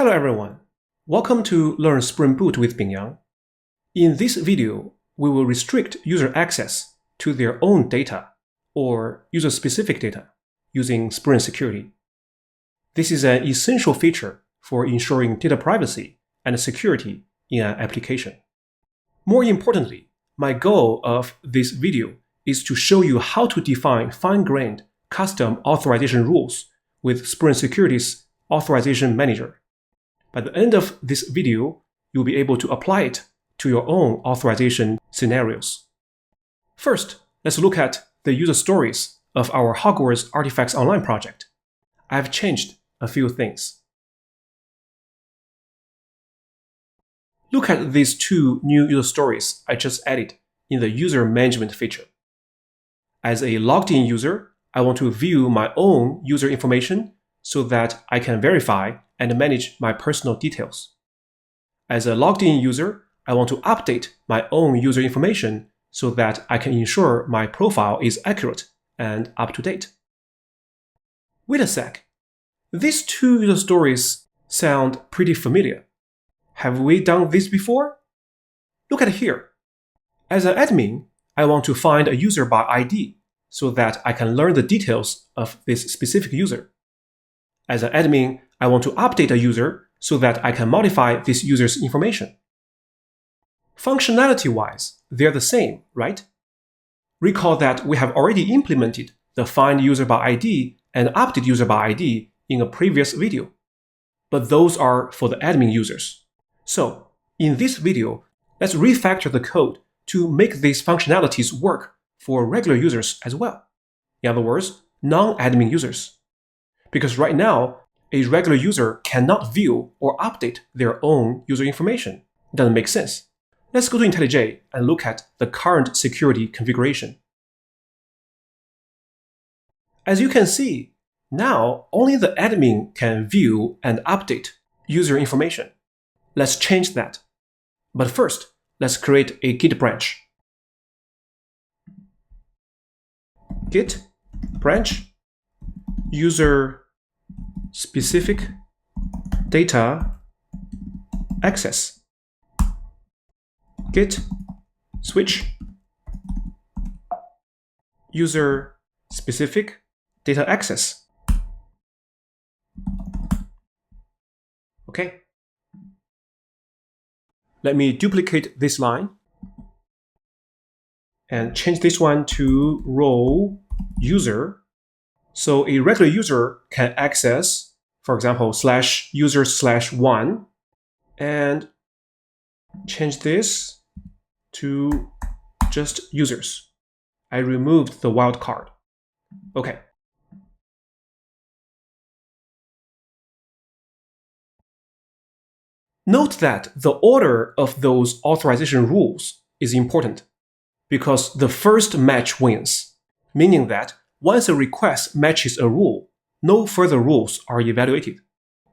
Hello everyone, welcome to Learn Spring Boot with Bingyang. In this video, we will restrict user access to their own data or user-specific data using Spring Security. This is an essential feature for ensuring data privacy and security in an application. More importantly, my goal of this video is to show you how to define fine-grained custom authorization rules with Spring Security's Authorization Manager. By the end of this video, you'll be able to apply it to your own authorization scenarios. First, let's look at the user stories of our Hogwarts Artifacts Online project. I've changed a few things. Look at these two new user stories I just added in the user management feature. As a logged-in user, I want to view my own user information so that I can verify and manage my personal details. As a logged-in user, I want to update my own user information so that I can ensure my profile is accurate and up-to-date. Wait a sec. These two user stories sound pretty familiar. Have we done this before? Look at here. As an admin, I want to find a user by ID so that I can learn the details of this specific user. As an admin, I want to update a user so that I can modify this user's information. Functionality-wise, they're the same, right? Recall that we have already implemented the find user by ID and update user by ID in a previous video. But those are for the admin users. So, in this video, let's refactor the code to make these functionalities work for regular users as well. In other words, non-admin users. Because right now, a regular user cannot view or update their own user information. It doesn't make sense. Let's go to IntelliJ and look at the current security configuration. As you can see, now only the admin can view and update user information. Let's change that. But first, let's create a Git branch. Git branch user specific data access. Git switch user specific data access. Okay. Let me duplicate this line and change this one to role user. So a regular user can access, for example, /user/1 and change this to just users. I removed the wildcard. Okay. Note that the order of those authorization rules is important because the first match wins, meaning that once a request matches a rule, no further rules are evaluated.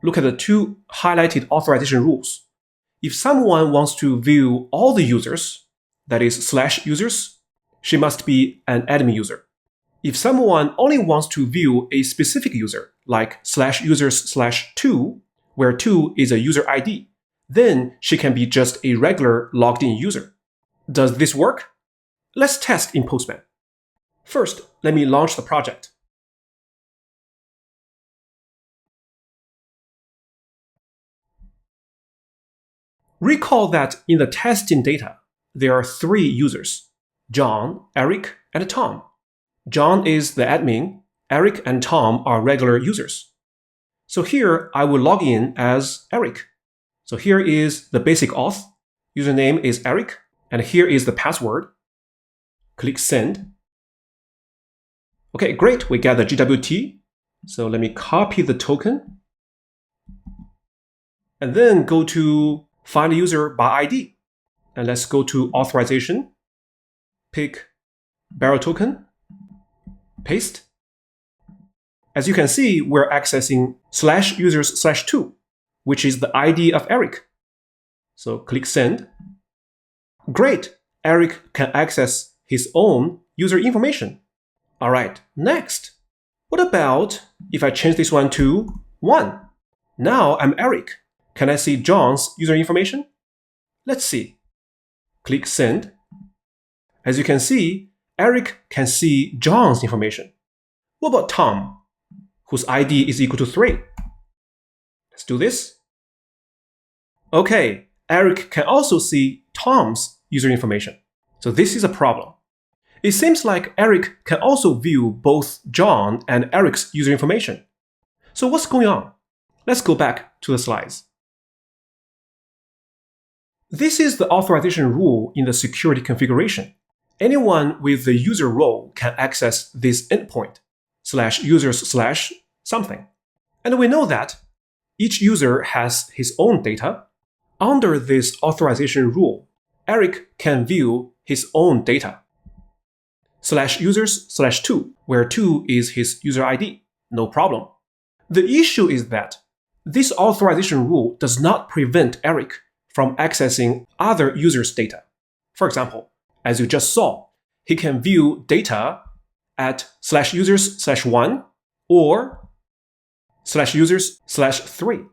Look at the two highlighted authorization rules. If someone wants to view all the users, that is /users, she must be an admin user. If someone only wants to view a specific user, like /users/2, where 2 is a user ID, then she can be just a regular logged-in user. Does this work? Let's test in Postman. First, let me launch the project. Recall that in the testing data, there are 3 users, John, Eric, and Tom. John is the admin, Eric and Tom are regular users. So here, I will log in as Eric. So here is the basic auth, username is Eric, and here is the password. Click send. Okay, great, we get the Jwt. So let me copy the token. And then go to find user by ID. And let's go to authorization. Pick barrel token. Paste. As you can see, we're accessing /users/2, which is the ID of Eric. So click send. Great, Eric can access his own user information. All right, next. What about if I change this one to 1? Now I'm Eric, Can I see John's user information? Let's see. Click Send. As you can see, Eric can see John's information. What about Tom, whose ID is equal to 3? Let's do this. Okay, Eric can also see Tom's user information. So this is a problem. It seems like Eric can also view both John and Eric's user information. So what's going on? Let's go back to the slides. This is the authorization rule in the security configuration. Anyone with the user role can access this endpoint /users/something. And we know that each user has his own data. Under this authorization rule, Eric can view his own data. /users/2, where 2 is his user ID. No problem. The issue is that this authorization rule does not prevent Eric from accessing other users' data. For example, as you just saw, he can view data at /users/1 or /users/3.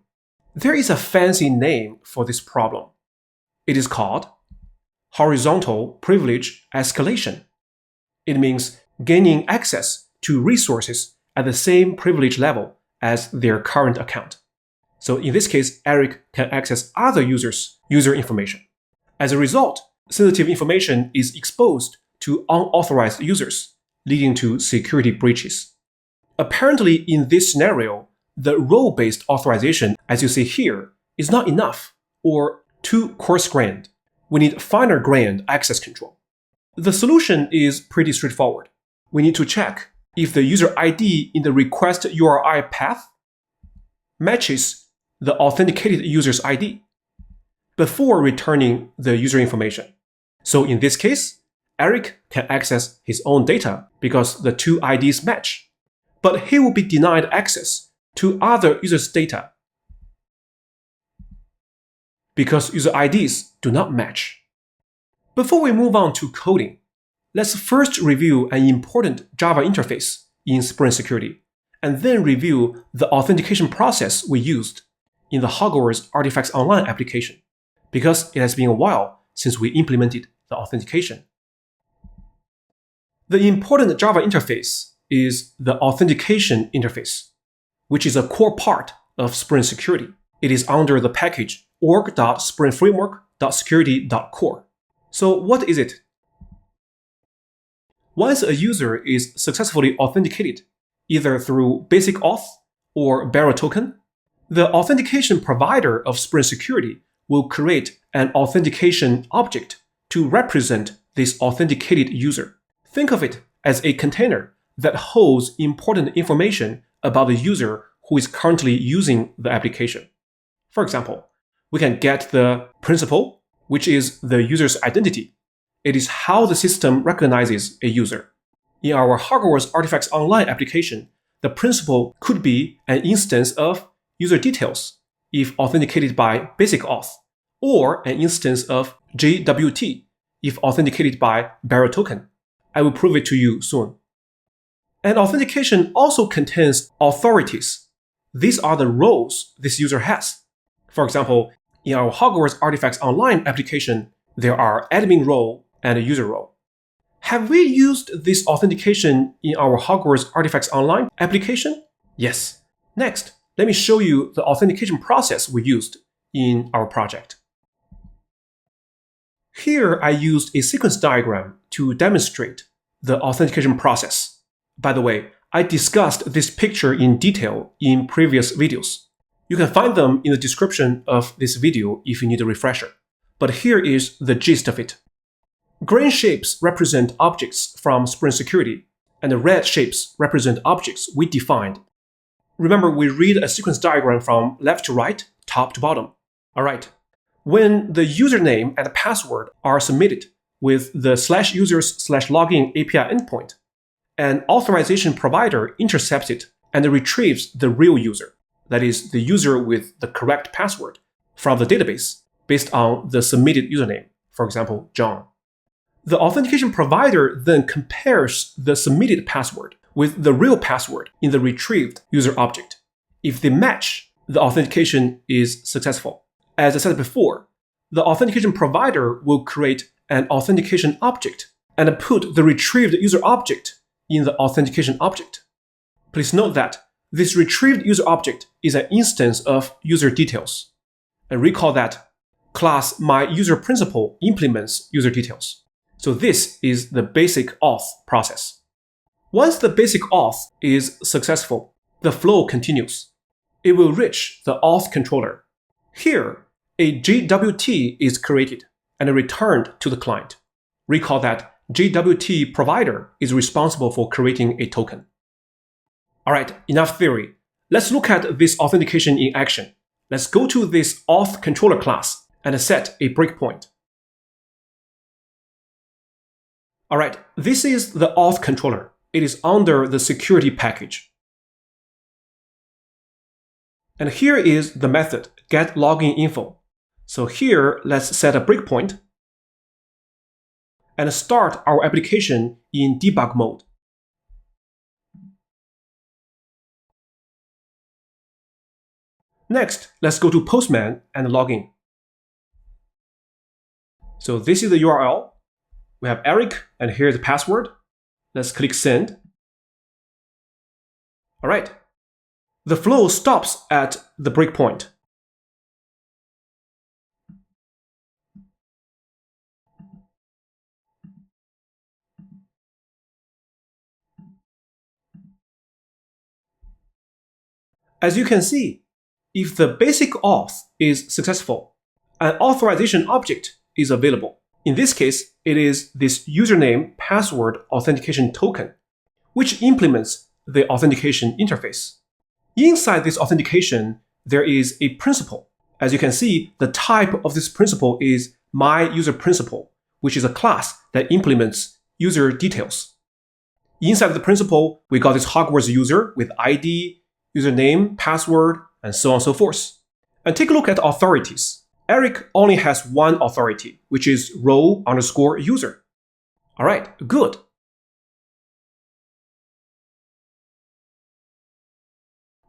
There is a fancy name for this problem. It is called horizontal privilege escalation. It means gaining access to resources at the same privilege level as their current account. So in this case, Eric can access other users' user information. As a result, sensitive information is exposed to unauthorized users, leading to security breaches. Apparently, in this scenario, the role-based authorization, as you see here, is not enough or too coarse-grained. We need finer-grained access control. The solution is pretty straightforward. We need to check if the user ID in the request URI path matches the authenticated user's ID before returning the user information. So in this case, Eric can access his own data because the two IDs match, but he will be denied access to other users' data because user IDs do not match. Before we move on to coding, let's first review an important Java interface in Spring Security, and then review the authentication process we used in the Hogwarts Artifacts Online application, because it has been a while since we implemented the authentication. The important Java interface is the Authentication Interface, which is a core part of Spring Security. It is under the package org.springframework.security.core. So what is it? Once a user is successfully authenticated, either through basic auth or bearer token, the authentication provider of Spring Security will create an authentication object to represent this authenticated user. Think of it as a container that holds important information about the user who is currently using the application. For example, we can get the principal, which is the user's identity. It is how the system recognizes a user. In our Hogwarts Artifacts Online application, the principal could be an instance of user details if authenticated by basic auth, or an instance of Jwt if authenticated by bearer token. I will prove it to you soon. And authentication also contains authorities. These are the roles this user has. For example, in our Hogwarts Artifacts Online application, there are admin role and a user role. Have we used this authentication in our Hogwarts Artifacts Online application? Yes. Next, let me show you the authentication process we used in our project. Here, I used a sequence diagram to demonstrate the authentication process. By the way, I discussed this picture in detail in previous videos. You can find them in the description of this video if you need a refresher. But here is the gist of it. Green shapes represent objects from Spring Security, and the red shapes represent objects we defined. Remember, we read a sequence diagram from left to right, top to bottom. All right. When the username and the password are submitted with the /users/login API endpoint, an authorization provider intercepts it and retrieves the real user, that is, the user with the correct password, from the database based on the submitted username, for example, John. The authentication provider then compares the submitted password with the real password in the retrieved user object. If they match, the authentication is successful. As I said before, the authentication provider will create an authentication object and put the retrieved user object in the authentication object. Please note that this retrieved user object is an instance of user details. And recall that class myUserPrincipal implements user details. So this is the basic auth process. Once the basic auth is successful, the flow continues. It will reach the auth controller. Here, a Jwt is created and returned to the client. Recall that Jwt provider is responsible for creating a token. All right, enough theory. Let's look at this authentication in action. Let's go to this auth controller class and set a breakpoint. All right, this is the auth controller. It is under the security package. And here is the method getLoginInfo. So here, let's set a breakpoint and start our application in debug mode. Next, let's go to Postman and log in. So this is the URL. We have Eric, and here's the password. Let's click send. All right. The flow stops at the breakpoint. As you can see, if the basic auth is successful, an authorization object is available. In this case, it is this username password authentication token, which implements the authentication interface. Inside this authentication, there is a principal. As you can see, the type of this principal is myUserPrincipal, which is a class that implements user details. Inside the principal, we got this Hogwarts user with ID, username, password, and so on and so forth. And take a look at authorities. Eric only has one authority, which is row_user. All right, good.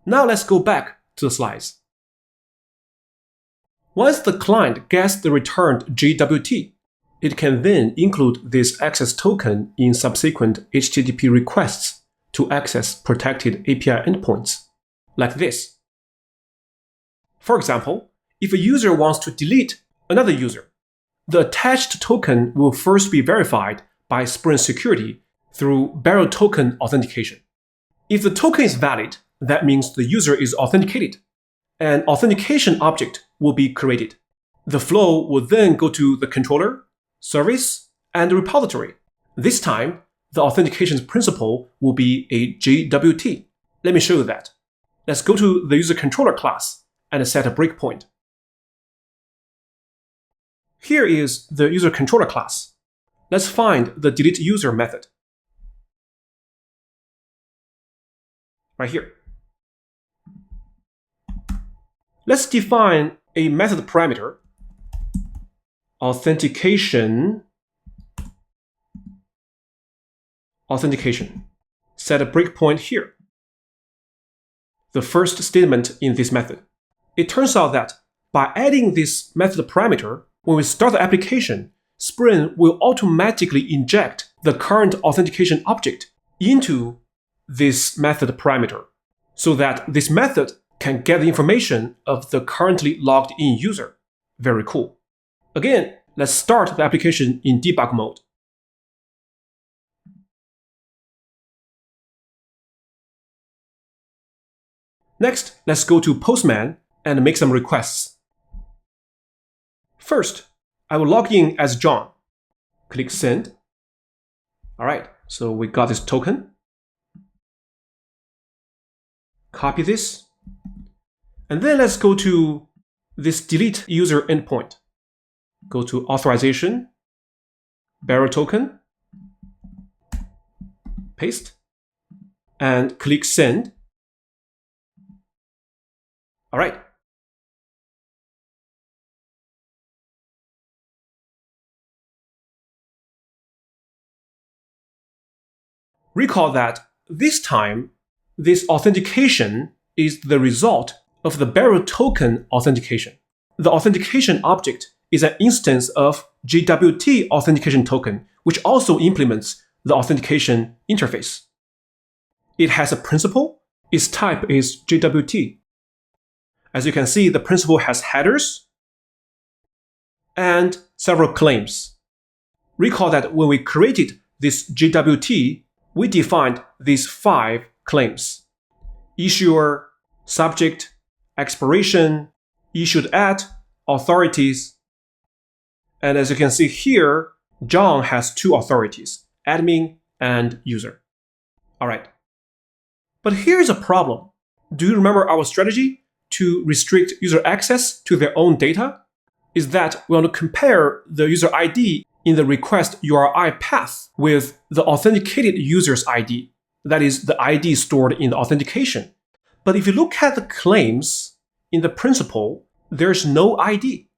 Now let's go back to the slides. Once the client gets the returned Jwt, it can then include this access token in subsequent HTTP requests to access protected API endpoints, like this. For example, if a user wants to delete another user, the attached token will first be verified by Spring Security through barrel token authentication. If the token is valid, that means the user is authenticated. An authentication object will be created. The flow will then go to the controller, service, and repository. This time, the authentication principal will be a Jwt. Let me show you that. Let's go to the user controller class and set a breakpoint. Here is the user controller class. Let's find the delete user method. Right here. Let's define a method parameter, authentication. Set a breakpoint here. The first statement in this method. It turns out that by adding this method parameter, when we start the application, Spring will automatically inject the current authentication object into this method parameter, so that this method can get the information of the currently logged in user. Very cool. Again, let's start the application in debug mode. Next, let's go to Postman and make some requests. First, I will log in as John. Click send. All right, so we got this token. Copy this. And then let's go to this delete user endpoint. Go to authorization, barrel token, paste, and click send. All right. Recall that this time, this authentication is the result of the bearer token authentication. The authentication object is an instance of Jwt authentication token, which also implements the authentication interface. It has a principal. Its type is Jwt. As you can see, the principal has headers and several claims. Recall that when we created this Jwt, we defined these 5 claims: issuer, subject, expiration, issued at, authorities. And as you can see here, John has 2 authorities, admin and user. All right. But here's a problem. Do you remember our strategy to restrict user access to their own data? Is that we want to compare the user ID in the request URI path with the authenticated user's ID. That is the ID stored in the authentication. But if you look at the claims in the principal, there's no ID.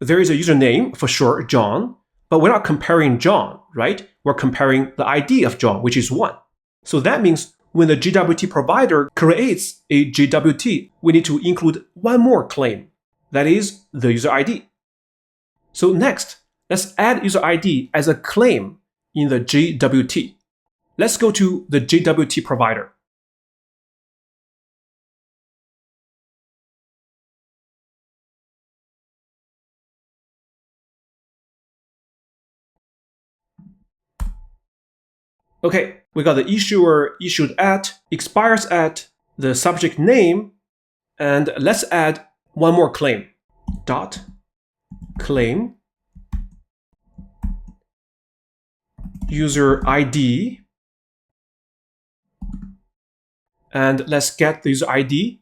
There is a username, for sure, John, but we're not comparing John, right? We're comparing the ID of John, which is 1. So that means when the Jwt provider creates a Jwt, we need to include one more claim. That is the user ID. So next, let's add user ID as a claim in the Jwt. Let's go to the Jwt provider. Okay, we got the issuer, issued at, expires at, the subject name, and let's add one more claim. Dot claim user ID, and let's get the user ID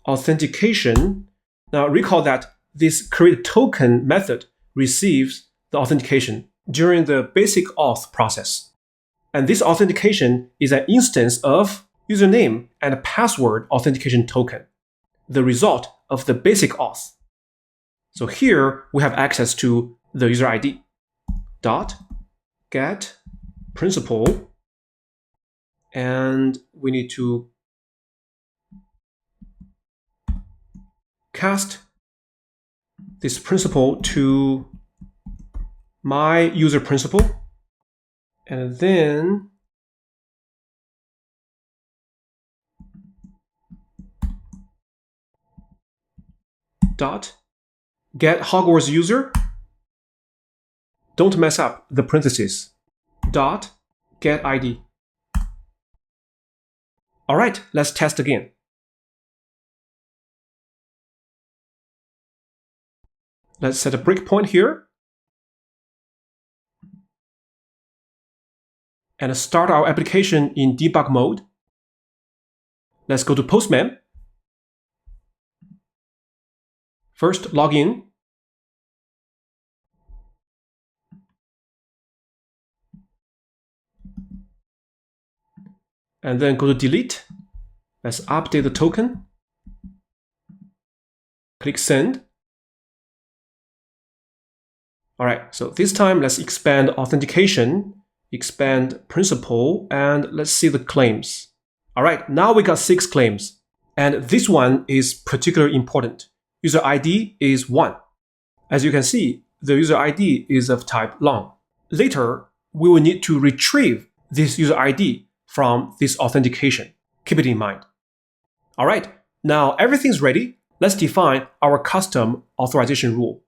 authentication. Now recall that this create token method receives the authentication during the basic auth process. And this authentication is an instance of username and password authentication token, the result of the basic auth. So here we have access to the user ID. Dot get principal, and we need to cast this principal to my user principal, and then dot get Hogwarts user. Don't mess up the parentheses. Dot get ID. All right, let's test again. Let's set a breakpoint here and start our application in debug mode. Let's go to Postman. First, log in. And then go to delete. Let's update the token. Click send. All right, so this time let's expand authentication, expand principal, and let's see the claims. All right, now we got 6 claims. And this one is particularly important. User ID is 1. As you can see, the user ID is of type long. Later, we will need to retrieve this user ID from this authentication. Keep it in mind. All right, now everything's ready. Let's define our custom authorization rule.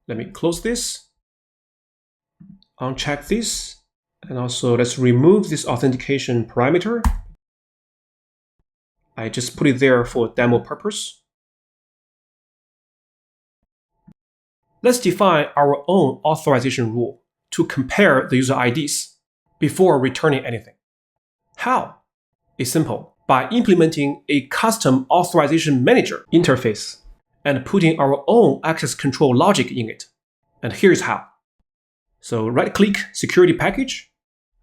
Let me close this, uncheck this, and also let's remove this authentication parameter. I just put it there for demo purpose. Let's define our own authorization rule to compare the user IDs before returning anything. How? It's simple. By implementing a custom authorization manager interface and putting our own access control logic in it. And here's how. So right-click security package.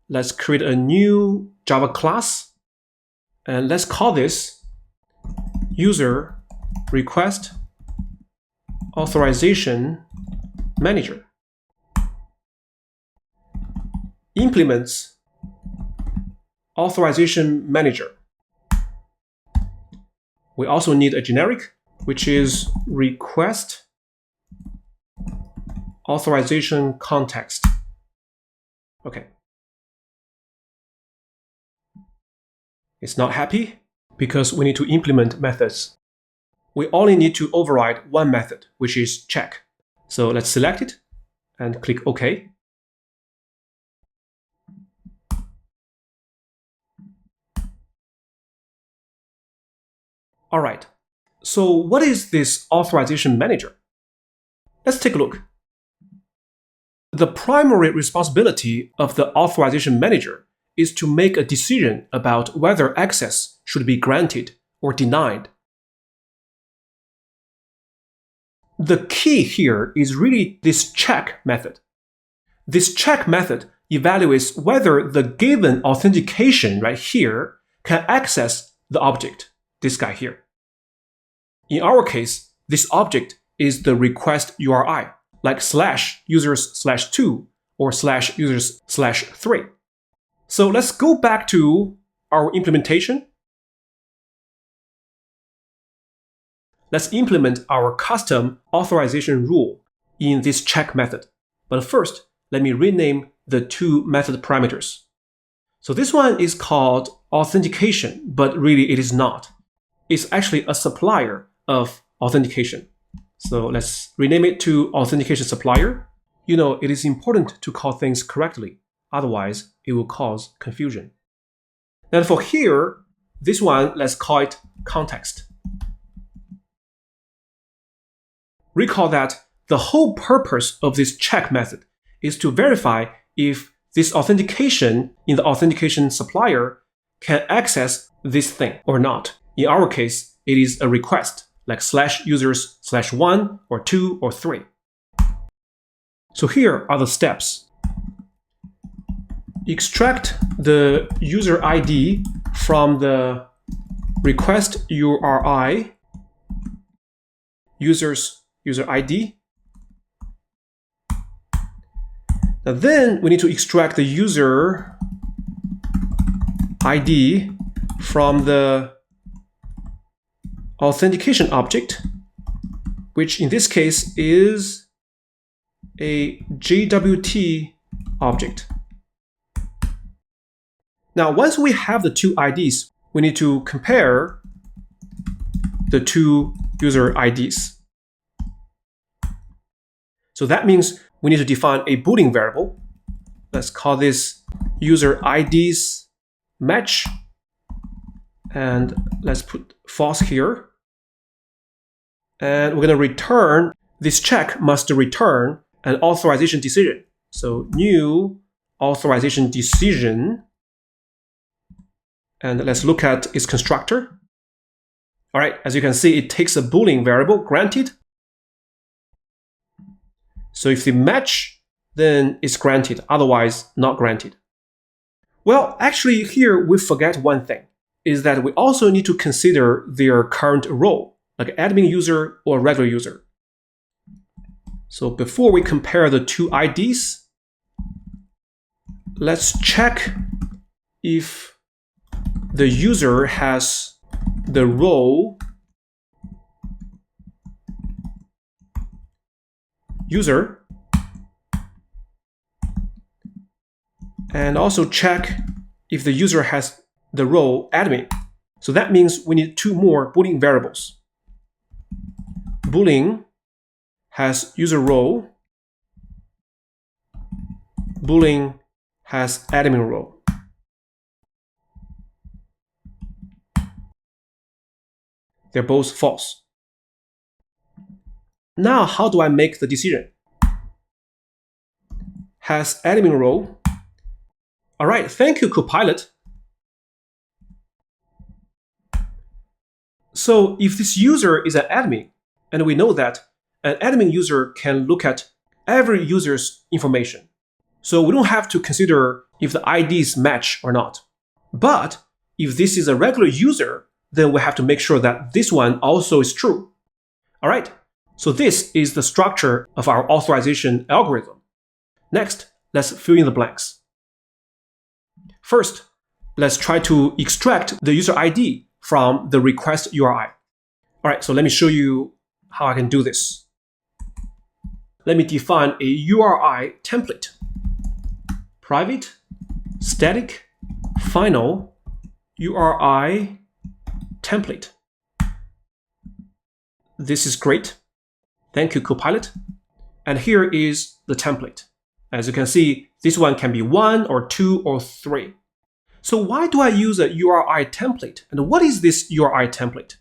Let's create a new Java class. And let's call this user request authorization manager. Implements authorization manager. We also need a generic, which is request authorization context. Okay. It's not happy because we need to implement methods. We only need to override one method, which is check. So let's select it and click OK. All right. So what is this authorization manager? Let's take a look. The primary responsibility of the authorization manager is to make a decision about whether access should be granted or denied. The key here is really this check method. This check method evaluates whether the given authentication right here can access the object, this guy here. In our case, this object is the request URI, like /users/2 or /users/3. So let's go back to our implementation. Let's implement our custom authorization rule in this check method. But first, let me rename the two method parameters. So this one is called authentication, but really it is not. It's actually a supplier of authentication. So let's rename it to authentication supplier. You know, it is important to call things correctly. Otherwise, it will cause confusion. And for here, this one, let's call it context. Recall that the whole purpose of this check method is to verify if this authentication in the authentication supplier can access this thing or not. In our case, it is a request, like /users/1 or 2 or 3. So here are the steps. Extract the user ID from the request URI, user ID. Now then we need to extract the user ID from the authentication object, which in this case is a Jwt object. Now, once we have the two IDs, we need to compare the two user IDs. So that means we need to define a Boolean variable. Let's call this user IDs match. And let's put false here. And we're going to return, this check must return an authorization decision. So new authorization decision. And let's look at its constructor. All right, as you can see, it takes a Boolean variable, granted. So if they match, then it's granted, otherwise not granted. Well, actually here we forget one thing, is that we also need to consider their current role, like admin user or regular user. So before we compare the two IDs, let's check if the user has the role user, and also check if the user has the role admin. So that means we need two more Boolean variables. Boolean has user role, Boolean has admin role. They're both false. Now, how do I make the decision? Has admin role. All right, thank you, Copilot. So if this user is an admin, and we know that an admin user can look at every user's information. So we don't have to consider if the IDs match or not. But if this is a regular user, then we have to make sure that this one also is true. All right, so this is the structure of our authorization algorithm. Next, let's fill in the blanks. First, let's try to extract the user ID from the request URI. All right, so let me show you how I can do this. Let me define a URI template. Private, static, final, URI template. This is great. Thank you, Copilot. And here is the template. As you can see, this one can be 1 or 2 or 3. So why do I use a URI template? And what is this URI template?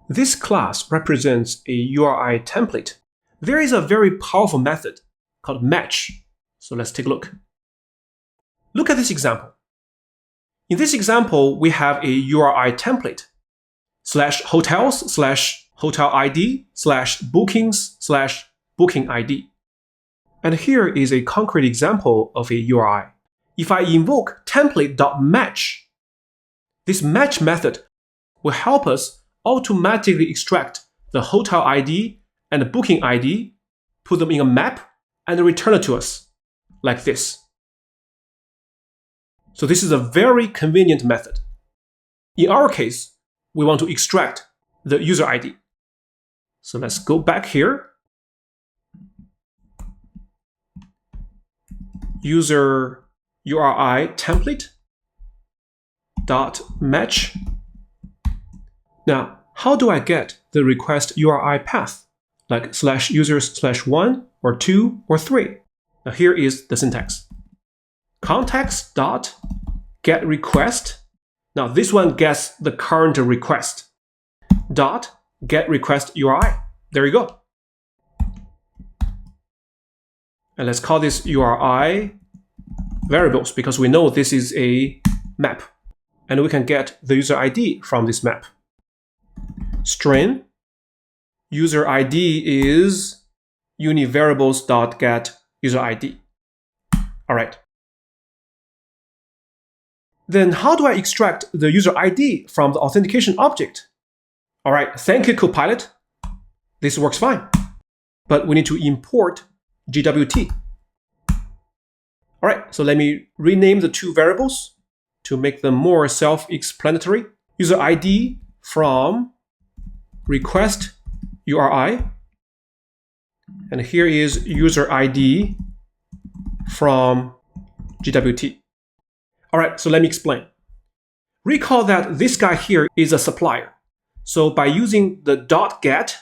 This class represents a URI template. There is a very powerful method called match. So let's take a look. Look at this example. In this example, we have a URI template /hotels/hotel ID /bookings/booking ID. And here is a concrete example of a URI. If I invoke template.match, this match method will help us automatically extract the hotel ID and the booking ID, put them in a map, and return it to us, like this. So this is a very convenient method. In our case, we want to extract the user ID. So let's go back here. User URI template dot match. Now, how do I get the request URI path, like /users/1 or 2 or 3? Now here is the syntax. Context dot get request. Now this one gets the current request. Dot get request URI. There you go. And let's call this URI variables because we know this is a map. And we can get the user ID from this map. String user ID is univariables.get user ID. All right. Then how do I extract the user ID from the authentication object? All right, thank you, Copilot. This works fine. But we need to import Jwt. All right, so let me rename the two variables to make them more self-explanatory. User ID from request URI. And here is user ID from Jwt. All right, so let me explain. Recall that this guy here is a supplier. So by using the .get,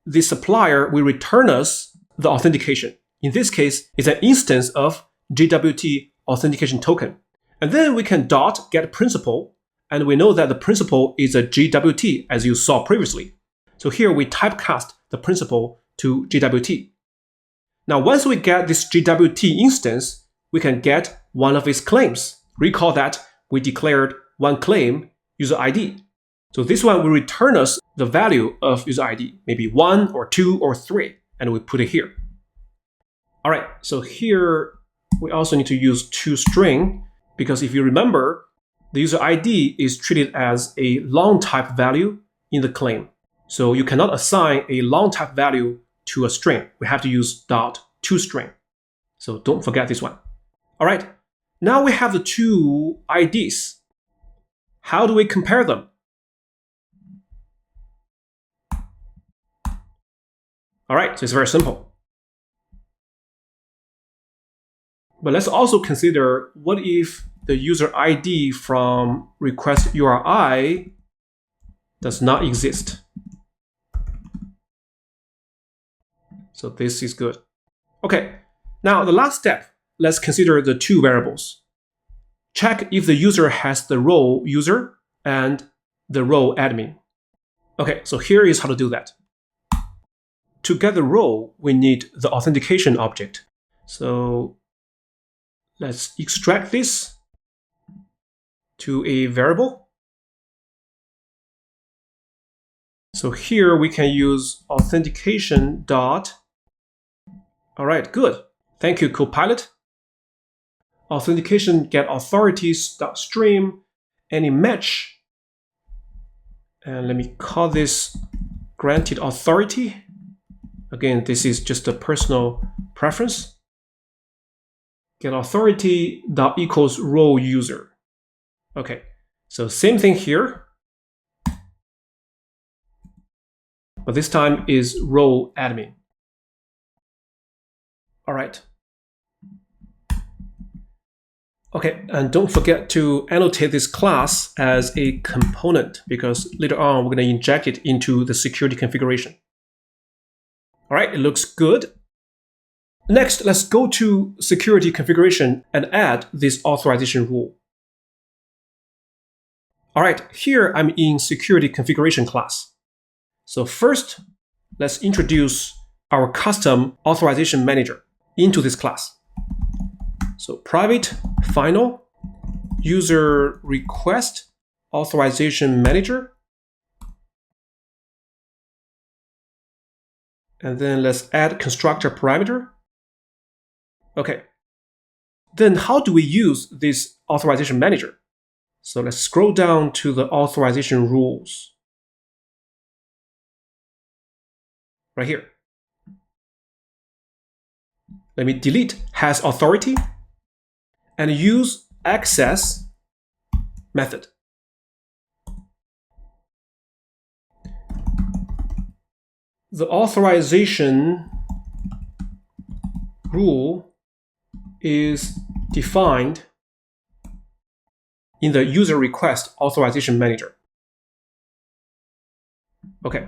the supplier will return us the authentication. In this case, it's an instance of Jwt authentication token. And then we can .get principal, and we know that the principal is a Jwt, as you saw previously. So here we typecast the principal to Jwt. Now, once we get this Jwt instance, we can get one of its claims. Recall that we declared one claim, user ID. So this one will return us the value of user ID, maybe 1 or 2 or 3, and we put it here. All right, so here we also need to use toString because if you remember, the user ID is treated as a long type value in the claim. So you cannot assign a long type value to a string. We have to use .toString. So don't forget this one. All right, now we have the two IDs. How do we compare them? All right, so it's very simple. But let's also consider what if the user ID from request URI does not exist. So this is good. Okay, now the last step, let's consider the two variables. Check if the user has the role user and the role admin. Okay, so here is how to do that. To get the role, we need the authentication object. So let's extract this to a variable. So here we can use authentication dot. All right, good. Thank you, Copilot. Authentication get authorities dot stream any match. And let me call this granted authority. Again, this is just a personal preference. Get authority dot equals role user. Okay, So same thing here, but this time is role admin. All right. Okay, and don't forget to annotate this class as a component because later on we're going to inject it into the security configuration. All right, it looks good. Next, let's go to security configuration and add this authorization rule. All right, here I'm in security configuration class. So first, let's introduce our custom authorization manager into this class. So private final user request authorization manager. And then let's add constructor parameter. Okay. Then how do we use this authorization manager? So let's scroll down to the authorization rules. Right here. Let me delete has authority and use access method. The authorization rule is defined in the user request authorization manager. Okay,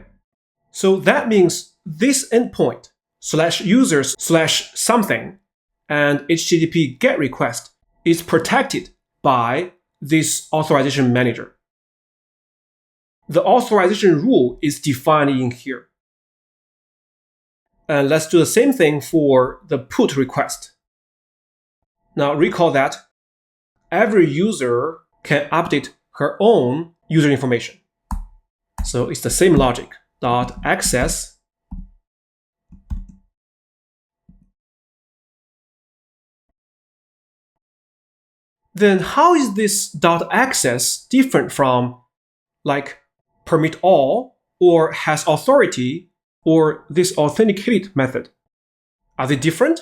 so that means this endpoint /users/something and HTTP GET request is protected by this authorization manager. The authorization rule is defined in here. And let's do the same thing for the put request. Now recall that every user can update her own user information. So it's the same logic. .access Then how is this .access different from like permit all or has authority or this authenticated method? Are they different?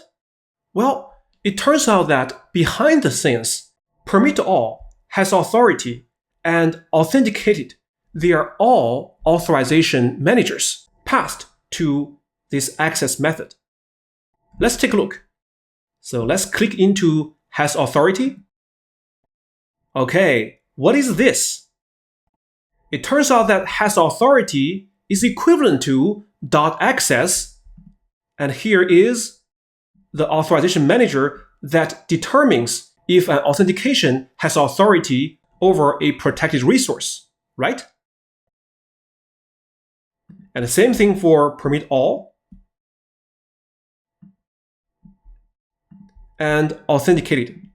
Well, it turns out that behind the scenes, permit all, has authority, and authenticated, they are all authorization managers passed to this access method. Let's take a look. So let's click into has authority. Okay, what is this? It turns out that has authority is equivalent to .access, and here is the authorization manager that determines if an authentication has authority over a protected resource, right? And the same thing for permit all and authenticated.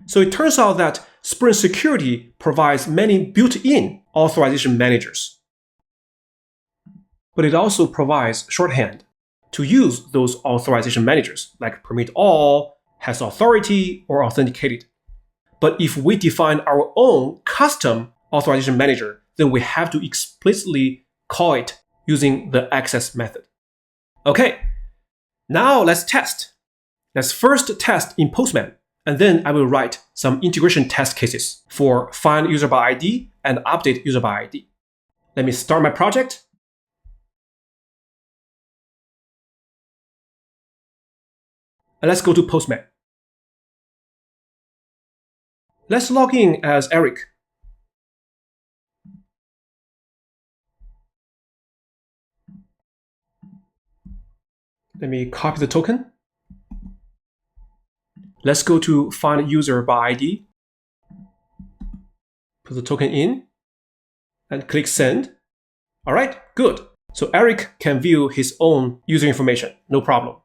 So it turns out that Spring Security provides many built-in authorization managers. But it also provides shorthand to use those authorization managers like permit all, has authority, or authenticated. But if we define our own custom authorization manager, then we have to explicitly call it using the access method. Okay, now let's test. Let's first test in Postman, and then I will write some integration test cases for find user by ID and update user by ID. Let me start my project. And let's go to Postman. Let's log in as Eric. Let me copy the token. Let's go to find user by ID. Put the token in and click send. All right, good. So Eric can view his own user information, no problem.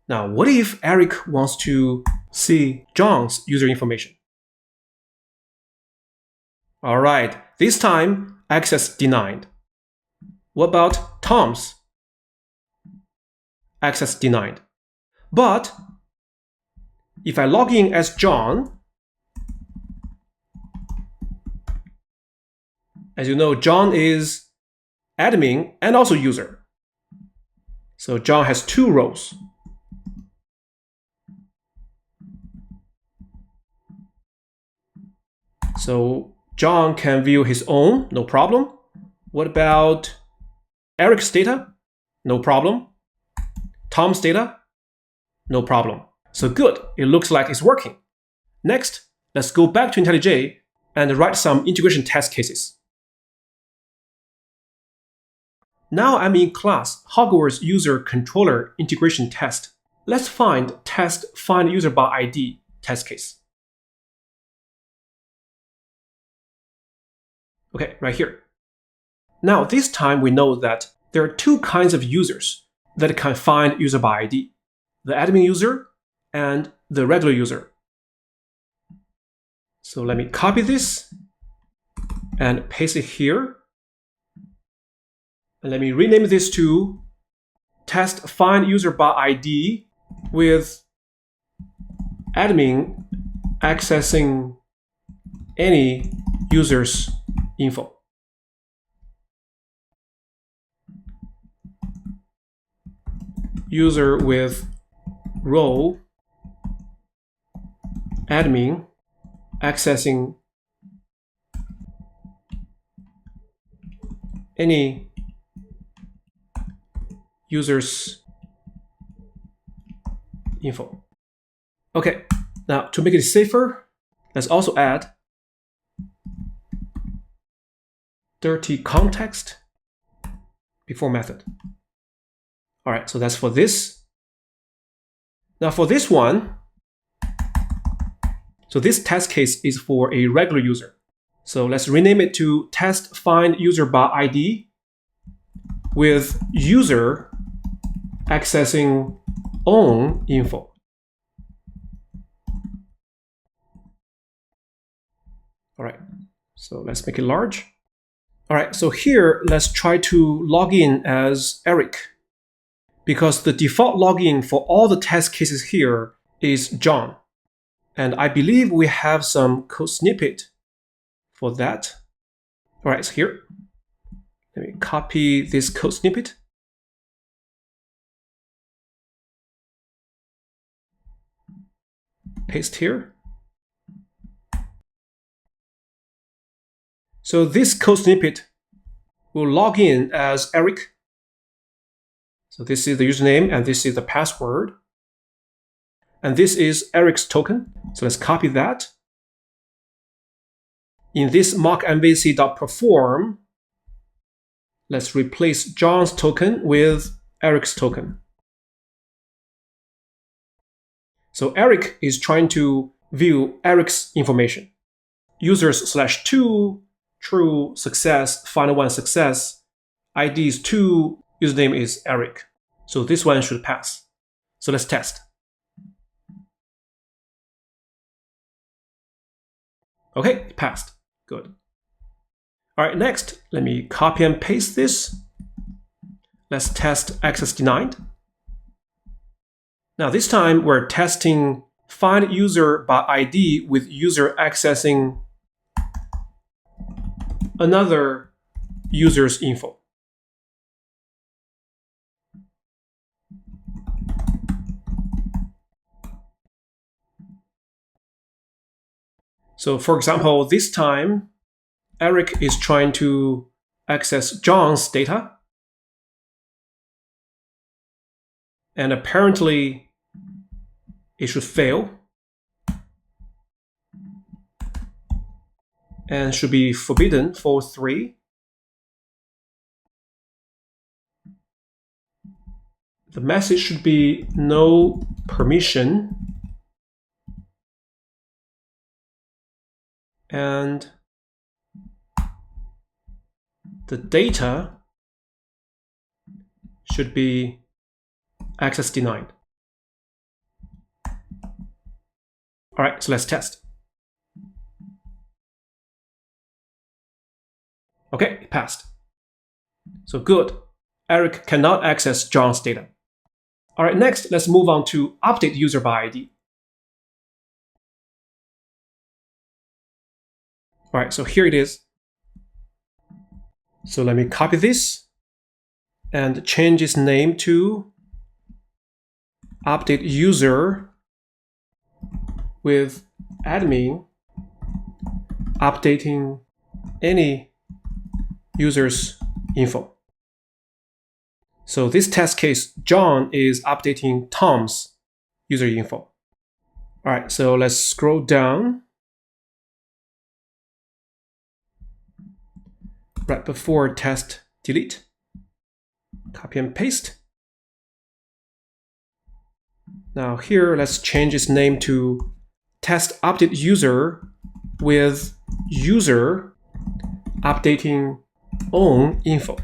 Now, what if Eric wants to see John's user information? All right, this time access denied. What about Tom's? Access denied. But if I log in as John, as you know, John is admin and also user. So John has two roles. So John can view his own, no problem. What about Eric's data? No problem. Tom's data? No problem. So good, it looks like it's working. Next, let's go back to IntelliJ and write some integration test cases. Now I'm in class Hogwarts user controller integration test. Let's find test find user by ID test case. Okay, right here. Now this time we know that there are two kinds of users that can find user by ID: the admin user and the regular user. So let me copy this and paste it here. And let me rename this to test find user by ID with admin accessing any user's info. User with role admin accessing any user's info. Okay, now to make it safer, let's also add dirty context before method. All right, so that's for this. Now for this one, so this test case is for a regular user. So let's rename it to test find user by ID with user accessing own info. All right, so let's make it large. All right, so here, let's try to log in as Eric, because the default login for all the test cases here is John. And I believe we have some code snippet for that. All right, so here, let me copy this code snippet. Paste here. So this code snippet will log in as Eric. So this is the username and this is the password. And this is Eric's token. So let's copy that. In this mock-MVC.perform, let's replace John's token with Eric's token. So Eric is trying to view Eric's information. Users/2, true, success, final one success, ID is 2, username is Eric. So this one should pass. So let's test. Okay, it passed. Good. All right, next, let me copy and paste this. Let's test access denied. Now this time we're testing find user by ID with user accessing another user's info. So for example, this time, Eric is trying to access John's data. And apparently, it should fail. And should be forbidden for 3. The message should be no permission. And the data should be access denied. All right, so let's test. Okay, it passed. So good. Eric cannot access John's data. All right, next, let's move on to update user by ID. All right, so here it is. So let me copy this and change its name to update user with admin updating any user's info. So this test case, John is updating Tom's user info. All right, so let's scroll down. Right before test delete, copy and paste. Now here, let's change its name to test update user with user updating own info.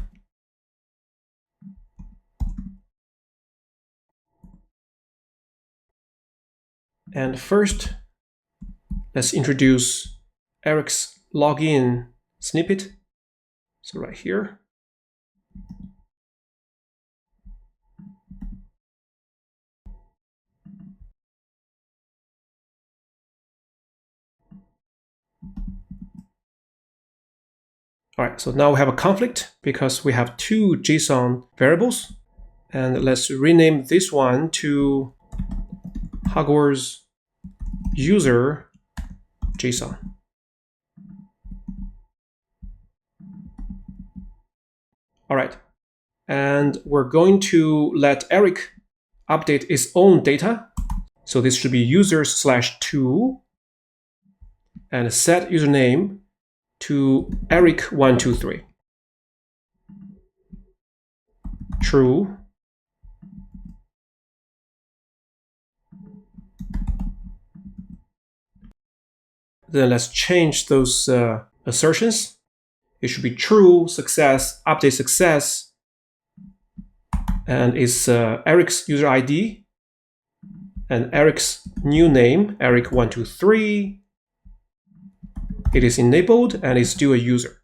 And first, let's introduce Eric's login snippet. So right here. All right, so now we have a conflict because we have two JSON variables. And let's rename this one to Hogwarts user JSON. All right, and we're going to let Eric update its own data. So this should be users/2 and set username to Eric123. True. Then let's change those assertions. It should be true, success, update success, and it's Eric's user ID and Eric's new name, Eric123. It is enabled and is still a user.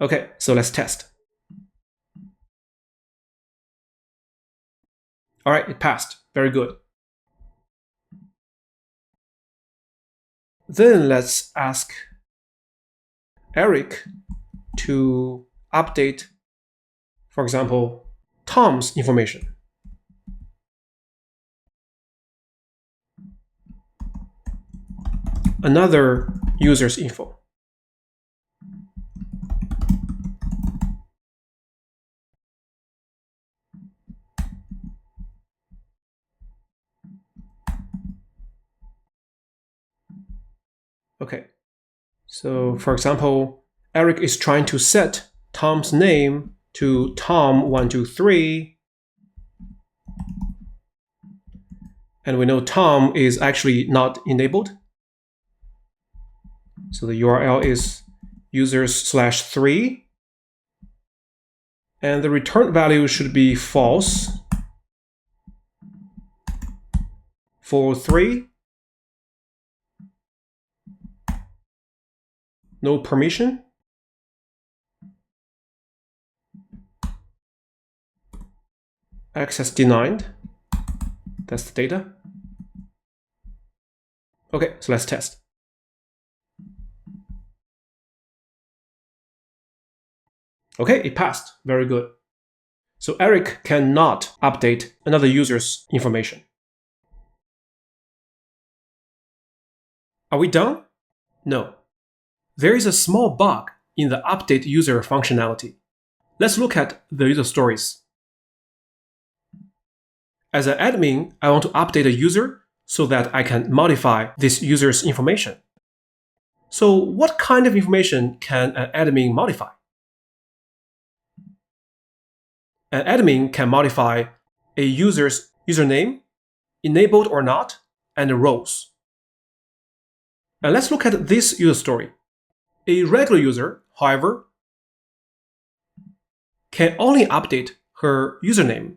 Okay, so let's test. All right, it passed. Very good. Then let's ask Eric to update, for example, Tom's information. Another user's info. Okay, so for example, Eric is trying to set Tom's name to Tom123. And we know Tom is actually not enabled. So the URL is users/3. And the return value should be false for 3. No permission. Access denied. That's the data. Okay, so let's test. Okay, it passed. Very good. So Eric cannot update another user's information. Are we done? No. There is a small bug in the update user functionality. Let's look at the user stories. As an admin, I want to update a user so that I can modify this user's information. So what kind of information can an admin modify? An admin can modify a user's username, enabled or not, and roles. And let's look at this user story. A regular user, however, can only update her username,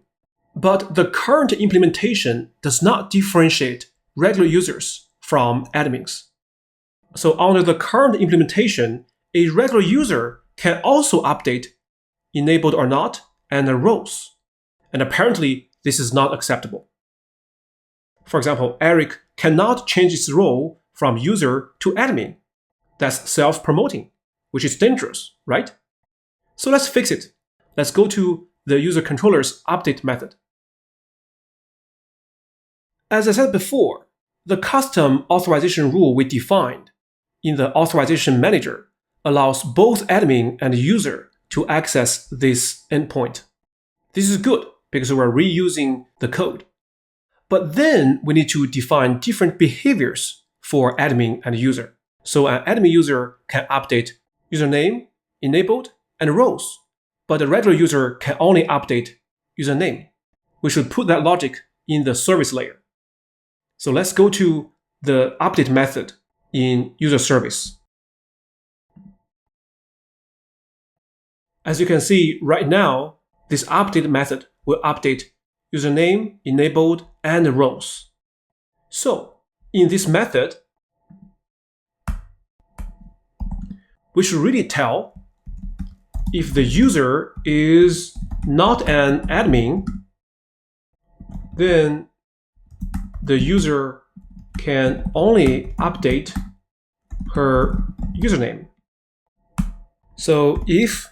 but the current implementation does not differentiate regular users from admins. So under the current implementation, a regular user can also update enabled or not and the roles. And apparently, this is not acceptable. For example, Eric cannot change his role from user to admin. That's self-promoting, which is dangerous, right? So let's fix it. Let's go to the user controller's update method. As I said before, the custom authorization rule we defined in the Authorization Manager allows both admin and user to access this endpoint. This is good because we're reusing the code. But then we need to define different behaviors for admin and user. So an admin user can update username, enabled, and roles, but a regular user can only update username. We should put that logic in the service layer. So let's go to the update method in user service. As you can see right now, this update method will update username, enabled, and roles. So in this method, we should really tell if the user is not an admin, then the user can only update her username. So if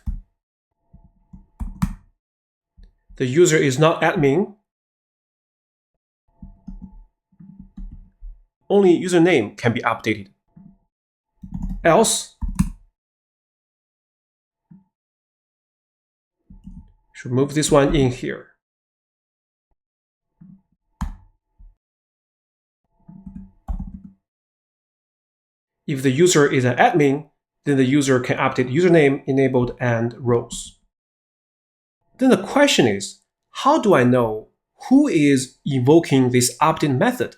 the user is not admin, only username can be updated. Else, should move this one in here. If the user is an admin, then the user can update username, enabled, and roles. Then the question is, how do I know who is invoking this update method?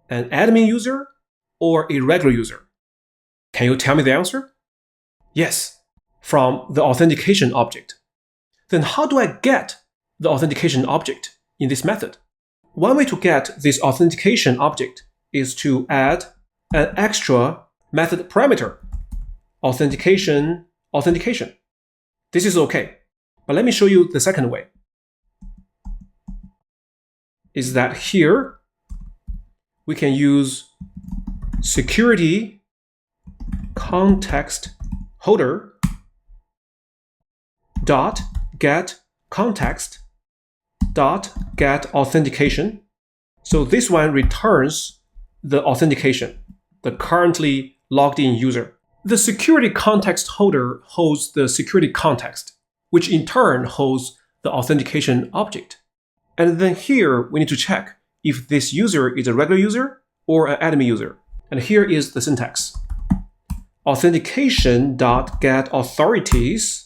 An admin user or a regular user? Can you tell me the answer? Yes, from the authentication object. Then how do I get the authentication object in this method? One way to get this authentication object is to add an extra method parameter, authentication. This is okay, but let me show you the second way. Is that here we can use security context holder dot get context dot get authentication. So this one returns the authentication, the currently logged in user. The security context holder holds the security context, which in turn holds the authentication object. And then here we need to check if this user is a regular user or an admin user. And here is the syntax. Authentication.getAuthorities.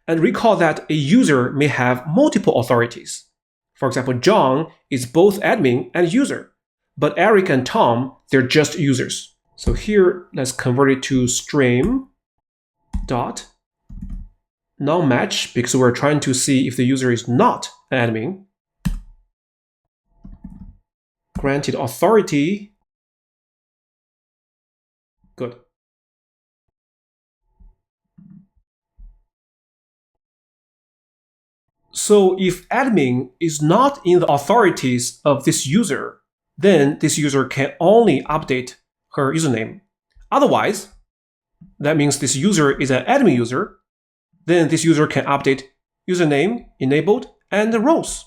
And recall that a user may have multiple authorities. For example, John is both admin and user, but Eric and Tom, they're just users. So here, let's convert it to stream dot non-match because we're trying to see if the user is not an admin. Granted authority. Good. So if admin is not in the authorities of this user, then this user can only update her username. Otherwise, that means this user is an admin user, then this user can update username, enabled, and the roles.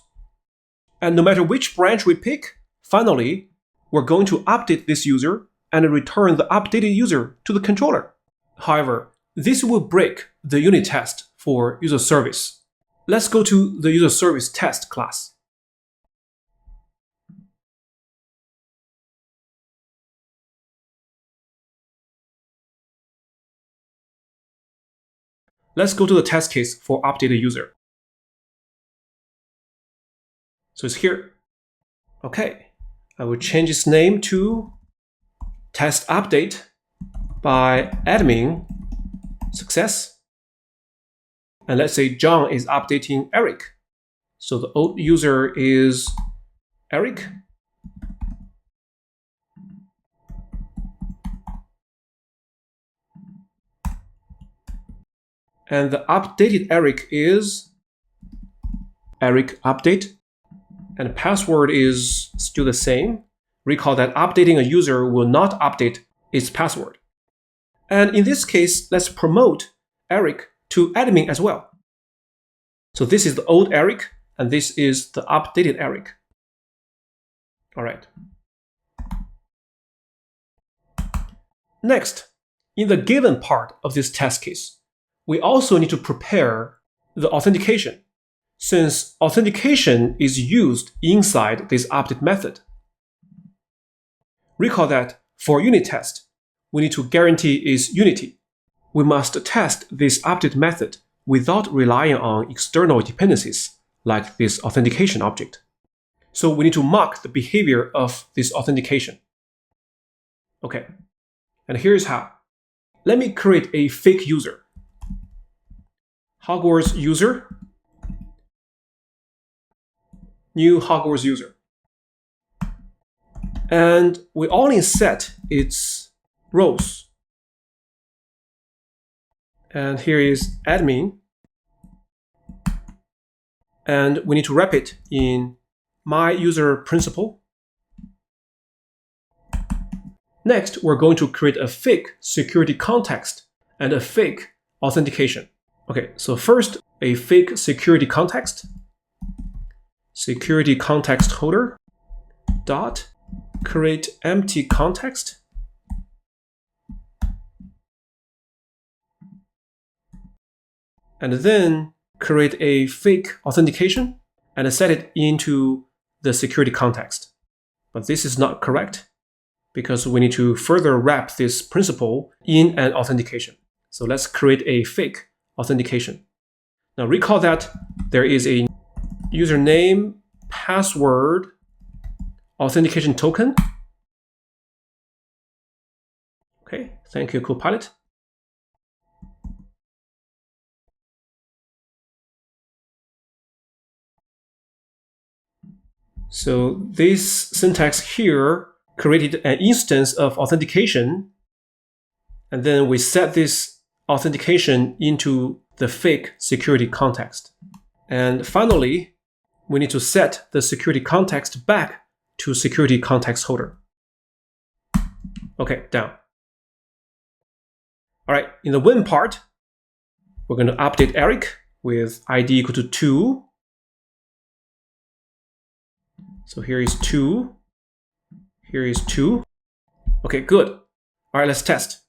And no matter which branch we pick, finally, we're going to update this user and return the updated user to the controller. However, this will break the unit test for user service. Let's go to the user service test class. Let's go to the test case for updated user. So it's here. Okay, I will change its name to test update by admin success. And let's say John is updating Eric. So the old user is Eric. And the updated Eric is Eric update. And password is still the same. Recall that updating a user will not update its password. And in this case, let's promote Eric to admin as well. So this is the old Eric, and this is the updated Eric. All right. Next, in the given part of this test case, we also need to prepare the authentication, since authentication is used inside this update method. Recall that for unit test, we need to guarantee its unity. We must test this update method without relying on external dependencies like this authentication object. So we need to mark the behavior of this authentication. Okay, and here's how. Let me create a fake user. Hogwarts user, new Hogwarts user. And we only set its roles. And here is admin. And we need to wrap it in my user principal. Next, we're going to create a fake security context and a fake authentication. Okay, so first, a fake security context. Security context holder dot create empty context. And then create a fake authentication and set it into the security context. But this is not correct because we need to further wrap this principle in an authentication. So let's create a fake authentication. Now recall that there is a username, password, authentication token. Okay, thank you, Copilot. So this syntax here created an instance of authentication, and then we set this authentication into the fake security context. And finally, we need to set the security context back to security context holder. Okay, down. All right, in the when part, we're going to update Eric with ID equal to 2. So here is 2. Here is 2. Okay, good. All right, let's test.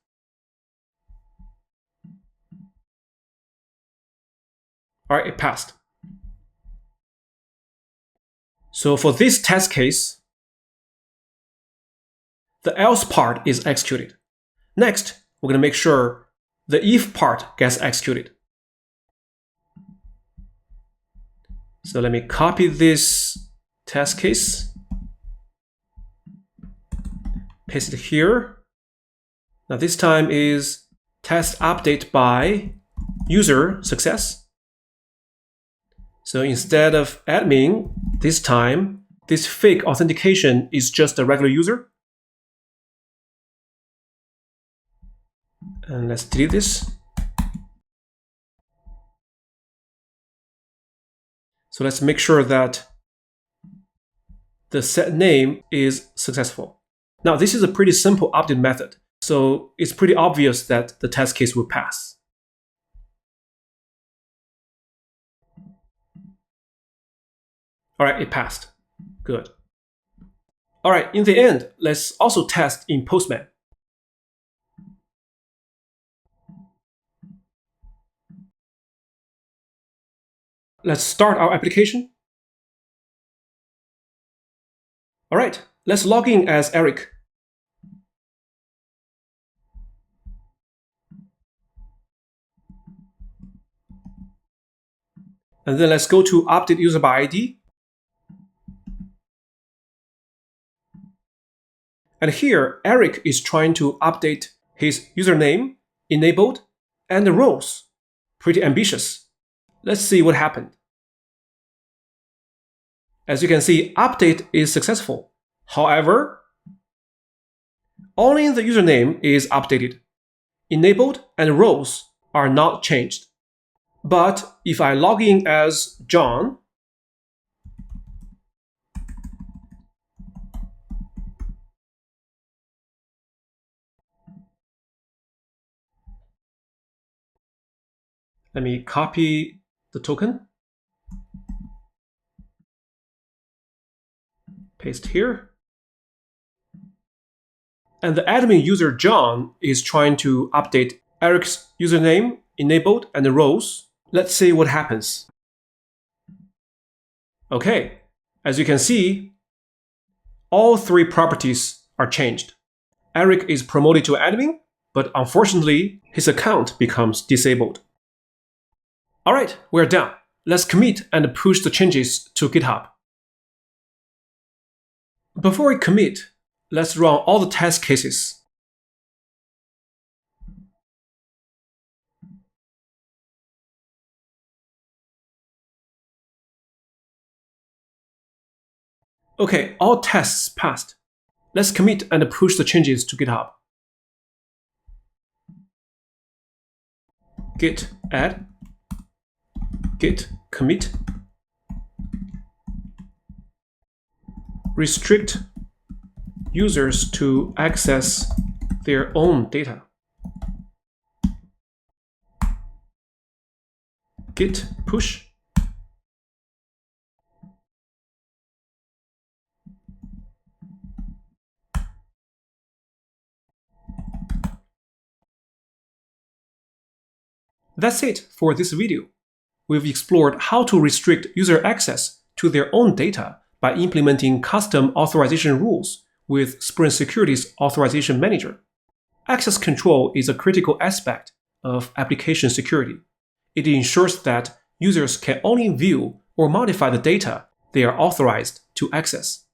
All right, it passed. So for this test case, the else part is executed. Next, we're going to make sure the if part gets executed. So let me copy this test case, paste it here. Now this time is test update by user success. So instead of admin, this time, this fake authentication is just a regular user. And let's delete this. So let's make sure that the set name is successful. Now, this is a pretty simple update method, so it's pretty obvious that the test case will pass. All right, it passed. Good. All right, in the end, let's also test in Postman. Let's start our application. All right, let's log in as Eric. And then let's go to update user by ID. And here, Eric is trying to update his username, enabled, and the roles. Pretty ambitious. Let's see what happened. As you can see, update is successful. However, only the username is updated. Enabled and roles are not changed. But if I log in as John, let me copy the token, paste here, And the admin user John is trying to update Eric's username, enabled, and the roles. Let's see what happens. Okay, as you can see, all three properties are changed. Eric is promoted to admin, but unfortunately, his account becomes disabled. All right, we're done. Let's commit and push the changes to GitHub. Before we commit, let's run all the test cases. Okay, all tests passed. Let's commit and push the changes to GitHub. Git add, git commit, restrict users to access their own data. Git push. That's it for this video. We've explored how to restrict user access to their own data by implementing custom authorization rules with Spring Security's Authorization Manager. Access control is a critical aspect of application security. It ensures that users can only view or modify the data they are authorized to access.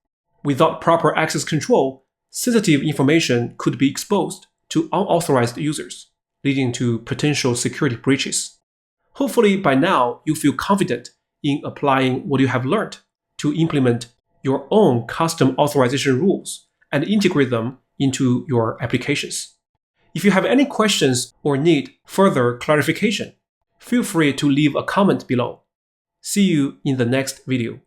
Without proper access control, sensitive information could be exposed to unauthorized users, leading to potential security breaches. Hopefully by now you feel confident in applying what you have learned to implement your own custom authorization rules and integrate them into your applications. If you have any questions or need further clarification, feel free to leave a comment below. See you in the next video.